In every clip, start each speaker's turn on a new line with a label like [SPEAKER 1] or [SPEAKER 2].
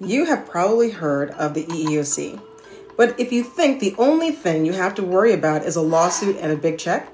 [SPEAKER 1] You have probably heard of the EEOC. But if you think the only thing you have to worry about is a lawsuit and a big check,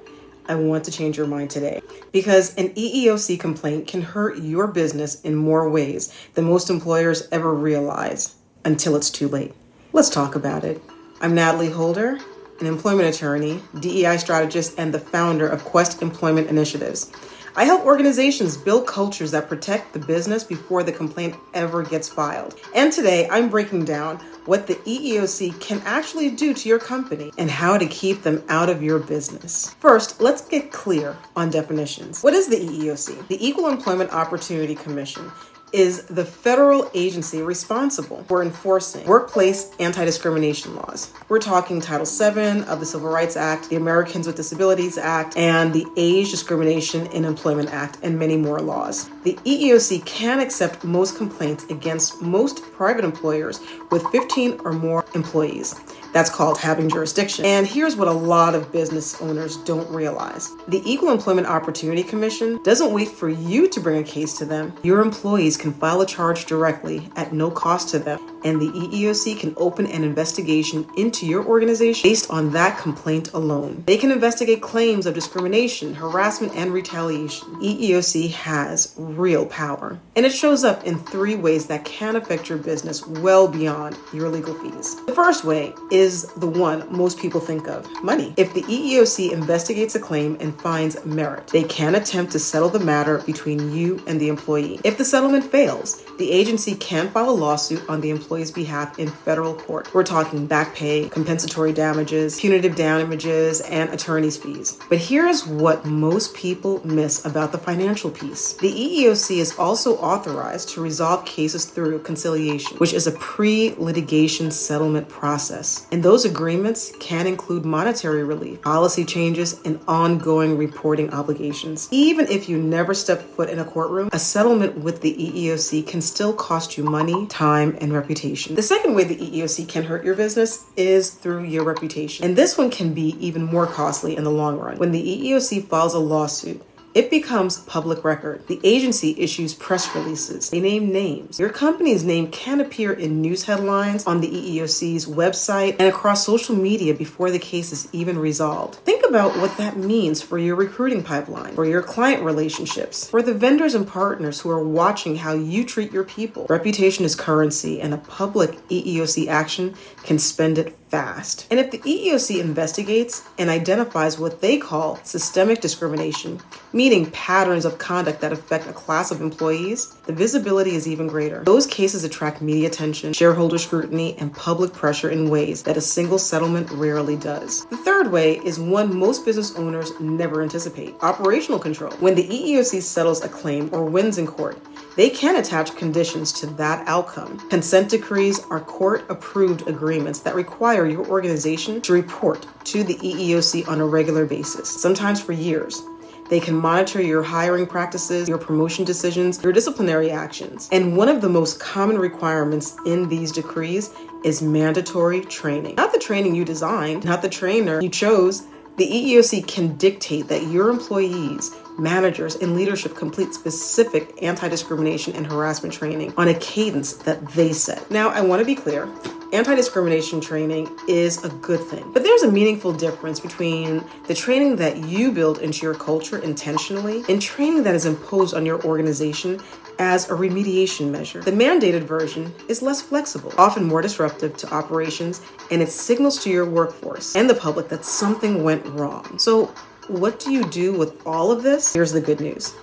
[SPEAKER 1] I want to change your mind today. Because an EEOC complaint can hurt your business in more ways than most employers ever realize until it's too late. Let's talk about it. I'm Natalie Holder, an employment attorney, DEI strategist, and the founder of Quest Employment Initiatives. I help organizations build cultures that protect the business before the complaint ever gets filed. And today, I'm breaking down what the EEOC can actually do to your company and how to keep them out of your business. First, let's get clear on definitions. What is the EEOC? The Equal Employment Opportunity Commission is the federal agency responsible for enforcing workplace anti-discrimination laws. We're talking Title VII of the Civil Rights Act, the Americans with Disabilities Act, and the Age Discrimination in Employment Act, and many more laws. The EEOC can accept most complaints against most private employers with 15 or more employees. That's called having jurisdiction. And here's what a lot of business owners don't realize. The Equal Employment Opportunity Commission doesn't wait for you to bring a case to them. Your employees can file a charge directly at no cost to them, and the EEOC can open an investigation into your organization based on that complaint alone. They can investigate claims of discrimination, harassment, and retaliation. EEOC has real power, and it shows up in 3 ways that can affect your business well beyond your legal fees. The first way is the one most people think of: money. If the EEOC investigates a claim and finds merit, they can attempt to settle the matter between you and the employee. If the settlement fails, the agency can file a lawsuit on the employee's behalf in federal court. We're talking back pay, compensatory damages, punitive damages, and attorney's fees. But here's what most people miss about the financial piece. The EEOC is also authorized to resolve cases through conciliation, which is a pre-litigation settlement process. And those agreements can include monetary relief, policy changes, and ongoing reporting obligations. Even if you never step foot in a courtroom, a settlement with the EEOC can still cost you money, time, and reputation. The second way the EEOC can hurt your business is through your reputation. And this one can be even more costly in the long run. When the EEOC files a lawsuit, it becomes public record. The agency issues press releases. They name names. Your company's name can appear in news headlines, on the EEOC's website, and across social media before the case is even resolved. Think about what that means for your recruiting pipeline, for your client relationships, for the vendors and partners who are watching how you treat your people. Reputation is currency, and a public EEOC action can spend it fast. And if the EEOC investigates and identifies what they call systemic discrimination, meaning patterns of conduct that affect a class of employees, the visibility is even greater. Those cases attract media attention, shareholder scrutiny, and public pressure in ways that a single settlement rarely does. The third way is one most business owners never anticipate: operational control. When the EEOC settles a claim or wins in court, they can attach conditions to that outcome. Consent decrees are court-approved agreements that require your organization to report to the EEOC on a regular basis, sometimes for years. They can monitor your hiring practices, your promotion decisions, your disciplinary actions. And one of the most common requirements in these decrees is mandatory training. Not the training you designed, not the trainer you chose. The EEOC can dictate that your employees, managers, and leadership complete specific anti-discrimination and harassment training on a cadence that they set. Now, I want to be clear. Anti-discrimination training is a good thing, but there's a meaningful difference between the training that you build into your culture intentionally and training that is imposed on your organization as a remediation measure. The mandated version is less flexible, often more disruptive to operations, and it signals to your workforce and the public that something went wrong. So what do you do with all of this? Here's the good news.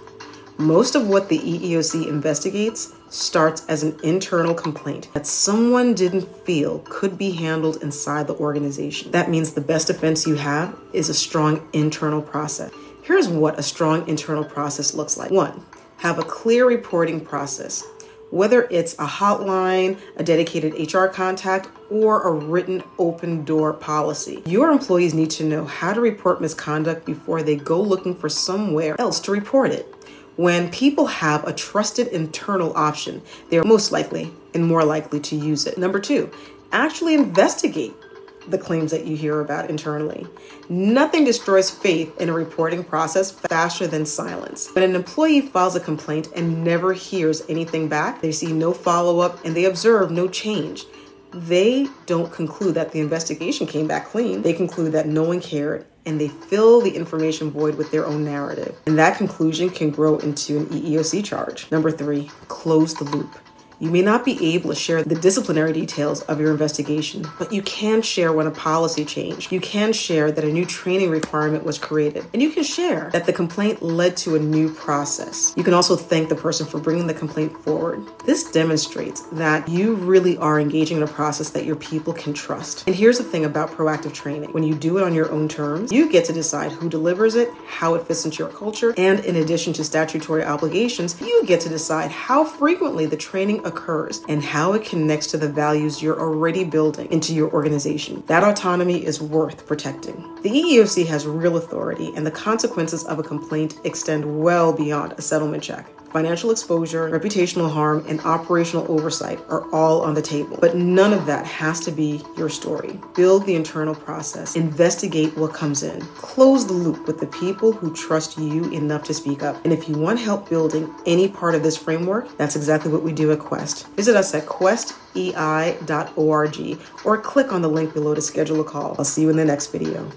[SPEAKER 1] Most of what the EEOC investigates starts as an internal complaint that someone didn't feel could be handled inside the organization. That means the best defense you have is a strong internal process. Here's what a strong internal process looks like. 1, have a clear reporting process. Whether it's a hotline, a dedicated HR contact, or a written open door policy, your employees need to know how to report misconduct before they go looking for somewhere else to report it. When people have a trusted internal option, they're most likely and more likely to use it. Number 2, actually investigate the claims that you hear about internally. Nothing destroys faith in a reporting process faster than silence. When an employee files a complaint and never hears anything back, they see no follow-up and they observe no change. They don't conclude that the investigation came back clean. They conclude that no one cared, and they fill the information void with their own narrative. And that conclusion can grow into an EEOC charge. Number 3, close the loop. You may not be able to share the disciplinary details of your investigation, but you can share when a policy changed. You can share that a new training requirement was created, and you can share that the complaint led to a new process. You can also thank the person for bringing the complaint forward. This demonstrates that you really are engaging in a process that your people can trust. And here's the thing about proactive training. When you do it on your own terms, you get to decide who delivers it, how it fits into your culture, and in addition to statutory obligations, you get to decide how frequently the training occurs and how it connects to the values you're already building into your organization. That autonomy is worth protecting. The EEOC has real authority, and the consequences of a complaint extend well beyond a settlement check. Financial exposure, reputational harm, and operational oversight are all on the table. But none of that has to be your story. Build the internal process. Investigate what comes in. Close the loop with the people who trust you enough to speak up. And if you want help building any part of this framework, that's exactly what we do at Quest. Visit us at questei.org or click on the link below to schedule a call. I'll see you in the next video.